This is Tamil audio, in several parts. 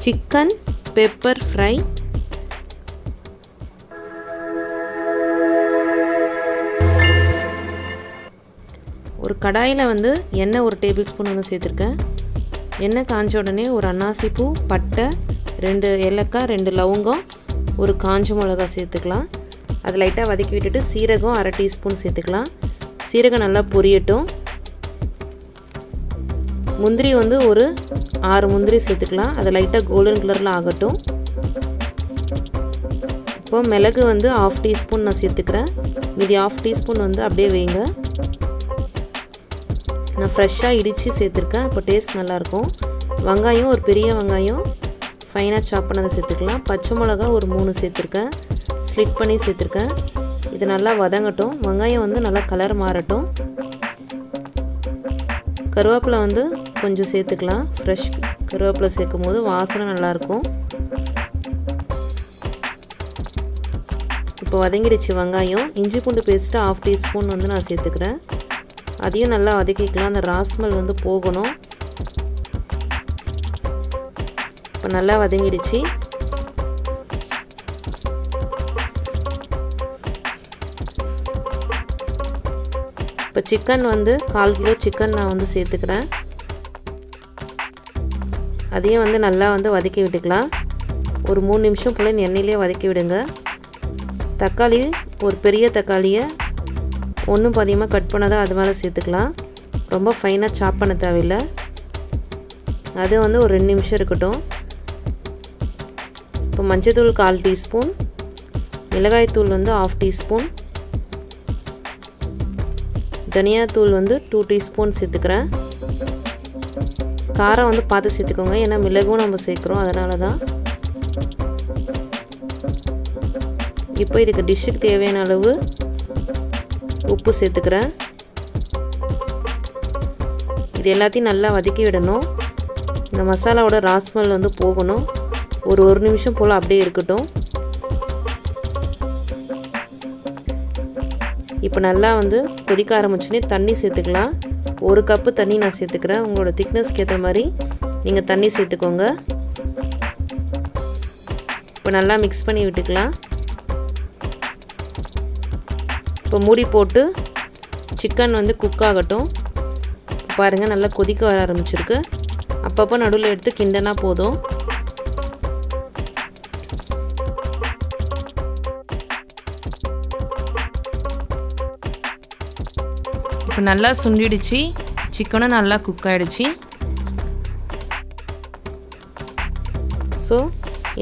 Chicken pepper fry. ஒரு கடாயில் வந்து எண்ணெய் 1 டேபிள் ஸ்பூன் வந்து சேர்த்துருக்கேன். எண்ணெய் காஞ்ச உடனே ஒரு அன்னாசி பூ, பட்டை, 2 ஏலக்காய், 2 லவங்கம், ஒரு காஞ்ச மிளகாய் சேர்த்துக்கலாம். அது லைட்டாக வதக்கி விட்டுட்டு சீரகம் 1/2 டீஸ்பூன் சேர்த்துக்கலாம். சீரகம் நல்லா பொரியட்டும். முந்திரி வந்து ஒரு 6 முந்திரி சேர்த்துக்கலாம். அது லைட்டாக கோல்டன் கலரில் ஆகட்டும். இப்போ மிளகு வந்து 1/2 டீஸ்பூன் நான் சேர்த்துக்கிறேன். மீதி 1/2 டீஸ்பூன் வந்து அப்படியே வைங்க. நான் ஃப்ரெஷ்ஷாக இடித்து சேர்த்துருக்கேன். இப்போ டேஸ்ட் நல்லாயிருக்கும். வெங்காயம் ஒரு பெரிய வெங்காயம் ஃபைனாக சாப் பண்ணதை சேர்த்துக்கலாம். பச்சை மிளகா ஒரு 3 சேர்த்துருக்கேன். ஸ்லிட் பண்ணி சேர்த்துருக்கேன். இது நல்லா வதங்கட்டும். வெங்காயம் வந்து நல்லா கலர் மாறட்டும். கருவேப்பிலை வந்து கொஞ்சம் சேர்த்துக்கலாம். ஃப்ரெஷ் கருவேப்பிலை சேர்க்கும் போது வாசனை நல்லாயிருக்கும். இப்போ வதங்கிடுச்சு வெங்காயம். இஞ்சி பூண்டு பேஸ்ட்டு 1/2 டீஸ்பூன் வந்து நான் சேர்த்துக்கிறேன். அதையும் நல்லா வதக்கிக்கலாம். அந்த ராஸ்மல் வந்து போகணும். இப்போ நல்லா வதங்கிடுச்சு. இப்போ சிக்கன் வந்து 1/4 கிலோ சிக்கன் நான் வந்து சேர்த்துக்கிறேன். அதையும் வந்து நல்லா வந்து வதக்கி விட்டுக்கலாம். ஒரு 3 நிமிஷம் போல் இந்த எண்ணெயிலே வதக்கி விடுங்க. தக்காளி ஒரு பெரிய தக்காளியை ஒன்றும் பாதியமாக கட் பண்ணதாக அது மேலே சேர்த்துக்கலாம். ரொம்ப ஃபைனாக சாப் பண்ண தேவையில்லை. அது வந்து ஒரு 2 நிமிஷம் இருக்கட்டும். இப்போ மஞ்சள்தூள் 1/4 டீஸ்பூன், மிளகாய்த்தூள் வந்து 1/2 டீஸ்பூன், தனியாத்தூள் வந்து 2 டீஸ்பூன் சேர்த்துக்கிறேன். காரம் வந்து பார்த்து சேர்த்துக்கோங்க, ஏன்னா மிளகும் நம்ம சேர்க்குறோம், அதனால தான். இப்போ இதுக்கு டிஷ்ஷுக்கு தேவையான அளவு உப்பு சேர்த்துக்கிறேன். இது எல்லாத்தையும் நல்லா வதக்கி விடணும். இந்த மசாலாவோட ராஸ்மல் வந்து போகணும். ஒரு 1 நிமிஷம் போல் அப்படியே இருக்கட்டும். இப்போ நல்லா வந்து கொதிக்க ஆரம்பிச்சுன்னே தண்ணி சேர்த்துக்கலாம். 1 கப்பு தண்ணி நான் சேர்த்துக்கிறேன். உங்களோட திக்னஸ்க்கு ஏற்ற மாதிரி நீங்கள் தண்ணி சேர்த்துக்கோங்க. இப்போ நல்லா மிக்ஸ் பண்ணி விட்டுக்கலாம். இப்போ மூடி போட்டு சிக்கன் வந்து குக் ஆகட்டும். பாருங்கள் நல்லா கொதிக்க வர ஆரம்பிச்சிருக்கு. அப்பப்போ நடுவில் எடுத்து கிண்டனா போதும். இப்போ நல்லா சுண்டிடுச்சு. சிக்கனும் நல்லா குக் ஆகிடுச்சு. ஸோ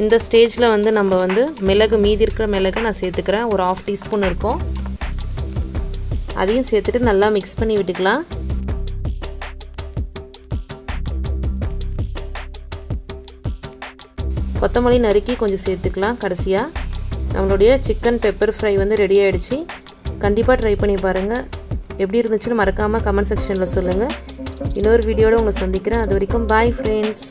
இந்த ஸ்டேஜில் வந்து நம்ம வந்து மிளகு, மீதி இருக்கிற மிளகு நான் சேர்த்துக்கிறேன். ஒரு 1/2 டீஸ்பூன் இருக்கும். அதையும் சேர்த்துட்டு நல்லா மிக்ஸ் பண்ணி விட்டுக்கலாம். கொத்தமல்லி நறுக்கி கொஞ்சம் சேர்த்துக்கலாம் கடைசியாக. நம்மளுடைய சிக்கன் பெப்பர் ஃப்ரை வந்து ரெடி ஆகிடுச்சு. கண்டிப்பாக ட்ரை பண்ணி பாருங்கள். எப்படி இருந்துச்சுன்னு மறக்காமல் கமெண்ட் செக்ஷனில் சொல்லுங்கள். இன்னொரு வீடியோட உங்களை சந்திக்கிறேன். அது வரைக்கும் பாய் ஃப்ரெண்ட்ஸ்.